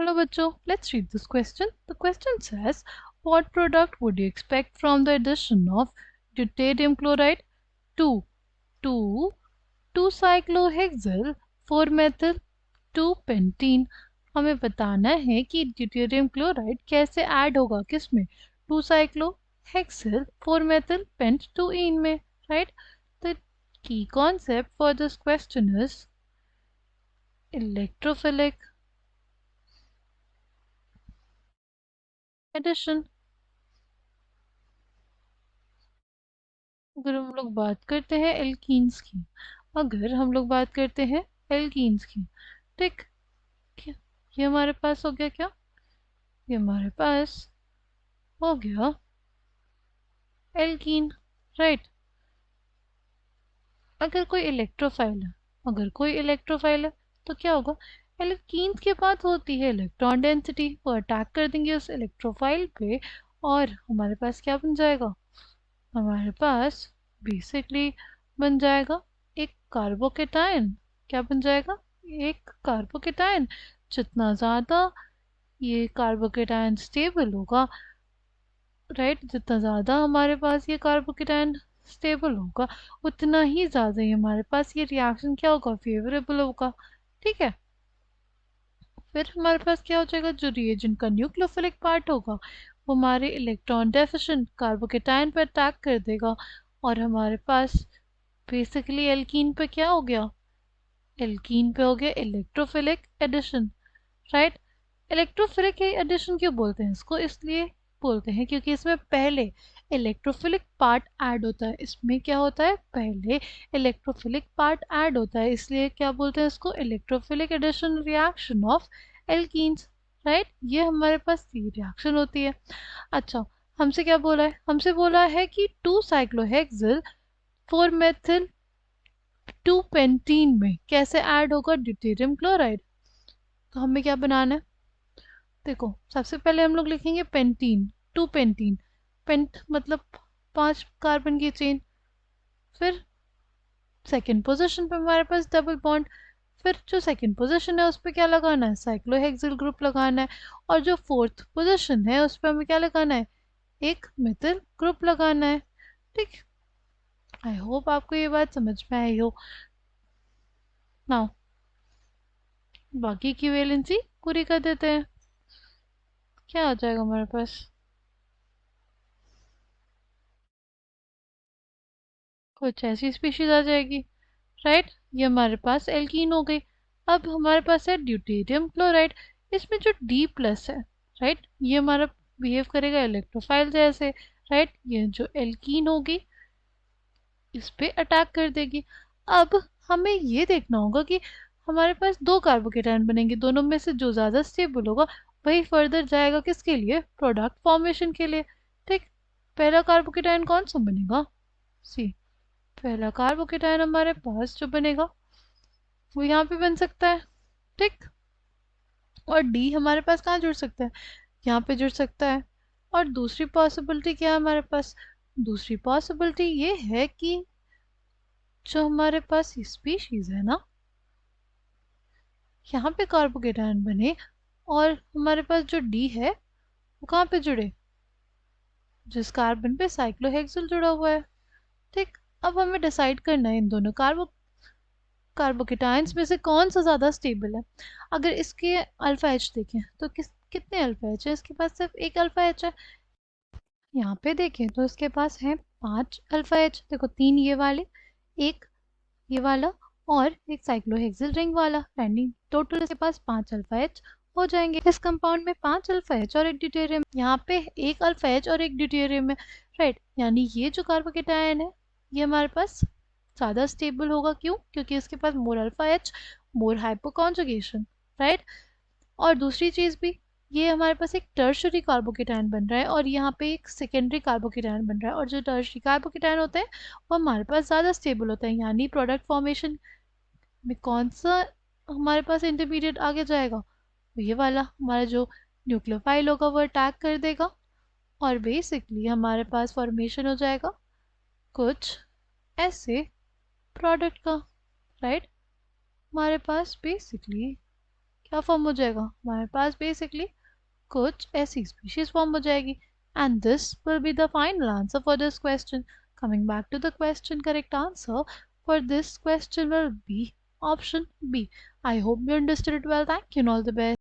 Hello bachcho, let's read this question. The question says, what product would you expect from the addition of deuterium chloride to 2-cyclohexyl 4-methyl 2-pentene। हमें बताना है कि deuterium chloride कैसे add होगा किसमें 2-cyclohexyl 4-methyl pent 2-ene में, right? The key concept for this question is electrophilic addition। अगर हम लोग बात करते हैं एल्कीन्स की, अगर हम लोग बात करते हैं एल्कीन्स की, ठीक, क्या ये हमारे पास हो गया, क्या ये हमारे पास हो गया एल्कीन, राइट। अगर कोई इलेक्ट्रोफाइल है, अगर कोई इलेक्ट्रोफाइल है तो क्या होगा, एल्कीन्स के पास होती है इलेक्ट्रॉन डेंसिटी, वो अटैक कर देंगे उस इलेक्ट्रोफाइल पे और हमारे पास क्या बन जाएगा, हमारे पास बेसिकली बन जाएगा एक कार्बोकेटायन। क्या बन जाएगा, एक कार्बोकेटायन। जितना ज़्यादा ये कार्बोकेटायन स्टेबल होगा, राइट, जितना ज़्यादा हमारे पास ये कार्बोकेटायन स्टेबल होगा उतना ही ज़्यादा ही हमारे पास ये रिएक्शन क्या होगा, फेवरेबल होगा, ठीक है। फिर हमारे पास क्या हो जाएगा, जो रिएजेंट का न्यूक्लियोफिलिक पार्ट होगा वो हमारे इलेक्ट्रॉन डेफिशिएंट कार्बोकेटायन पर अटैक कर देगा और हमारे पास बेसिकली एल्कीन पे क्या हो गया, एल्कीन पे हो गया electrophilic addition, right. Electrophilic addition क्यों बोलते हैं इसको, इसलिए बोलते हैं क्योंकि इसमें पहले इलेक्ट्रोफिलिक पार्ट ऐड होता है, इसमें क्या होता है, पहले इलेक्ट्रोफिलिक पार्ट ऐड होता है, इसलिए क्या बोलते हैं इसको, electrophilic addition reaction of alkenes, right. ये हमारे पास ये रिएक्शन होती है। अच्छा, हमसे क्या बोला है, हमसे बोला है कि 2-cyclohexyl 4-methyl 2-pentene में कैसे ऐड होगा ड्यूटेरियम क्लोराइड। तो हमें क्या बनाना है, देखो सबसे पहले हम लोग लिखेंगे पेंटीन, 2-पेंटीन, पेंट मतलब 5 कार्बन की चेन। फिर सेकेंड पोजीशन पे हमारे पास डबल बॉन्ड, फिर जो सेकेंड पोजीशन है उस पर क्या लगाना है, साइक्लोहेक्सिल ग्रुप लगाना है, और जो फोर्थ पोजीशन है उस पर हमें क्या लगाना है, एक मिथिल ग्रुप लगाना है, ठीक। आई होप आपको ये बात समझ में आई हो। नाउ बाकी की वैलेंसी पूरी कर देते हैं, क्या आ जाएगा हमारे पास, कुछ ऐसी स्पीशीज आ जाएगी, राइट। ये हमारे पास एल्कीन हो गई। अब हमारे पास है ड्यूटेरियम क्लोराइड, इसमें जो डी प्लस है, राइट, ये हमारा बिहेव करेगा इलेक्ट्रोफाइल जैसे, राइट। ये जो एल्कीन होगी इस पे अटैक कर देगी। अब हमें ये देखना होगा कि हमारे पास दो कार्बोकेटायन बनेंगे, दोनों में से जो ज़्यादा स्टेबल होगा वही फर्दर जाएगा किसके लिए, प्रोडक्ट फॉर्मेशन के लिए, ठीक। पहला कार्बोकेटायन कौन सा बनेगा, सी, पहला कार्बोकेटायन हमारे पास जो बनेगा वो यहाँ पे बन सकता है, ठीक। और डी हमारे पास कहाँ जुड़ सकता है, यहाँ पे जुड़ सकता है। और दूसरी पॉसिबिलिटी क्या है हमारे पास, दूसरी पॉसिबिलिटी ये है कि जो हमारे पास स्पीशीज है ना, यहाँ पे कार्बोकेटायन बने और हमारे पास जो डी है वो कहाँ पे जुड़े, जिस कार्बन पे साइक्लोहेक्सिल जुड़ा हुआ है, ठीक। अब हमें डिसाइड करना है इन दोनों कार्बोकेटायंस में से कौन सा ज़्यादा स्टेबल है। अगर इसके अल्फा एच देखें तो कितने अल्फा एच है, इसके पास सिर्फ एक अल्फा एच है। यहाँ पे देखें तो इसके पास है 5 अल्फा एच, देखो 3 ये वाले, एक ये वाला और एक साइक्लोहेक्सिल रिंग वाला, यानी टोटल इसके पास 5 अल्फा एच हो जाएंगे। इस कंपाउंड में 5 अल्फा एच और एक ड्यूटेरियम, यहाँ पे एक अल्फा एच और एक ड्यूटेरियम है, राइट। यानी ये जो कार्बोकेटायन है ये हमारे पास ज़्यादा स्टेबल होगा, क्यों, क्योंकि इसके पास मोर अल्फा एच, मोर हाइपोकॉन्जुगेशन, राइट। और दूसरी चीज़ भी, ये हमारे पास एक टर्शरी कार्बोकेटायन बन रहा है और यहाँ पे एक सेकेंडरी कार्बोकेटायन बन रहा है, और जो टर्शरी कार्बोकेटायन होते हैं वो हमारे पास ज़्यादा स्टेबल होता है, यानी प्रोडक्ट फॉर्मेशन में कौन सा हमारे पास इंटरमीडिएट आगे जाएगा, ये वाला हमारा जो न्यूक्लियोफाइल होगा वो अटैक कर देगा और बेसिकली हमारे पास फॉर्मेशन हो जाएगा कुछ ऐसे प्रोडक्ट का, राइट। हमारे पास बेसिकली क्या फॉर्म हो जाएगा हमारे पास बेसिकली कुछ ऐसी स्पीशीज फॉर्म हो जाएगी and this will be the final answer for this question. Coming back to the question, correct answer for this question will be option B. I hope you understood it well. Thank you and all the best.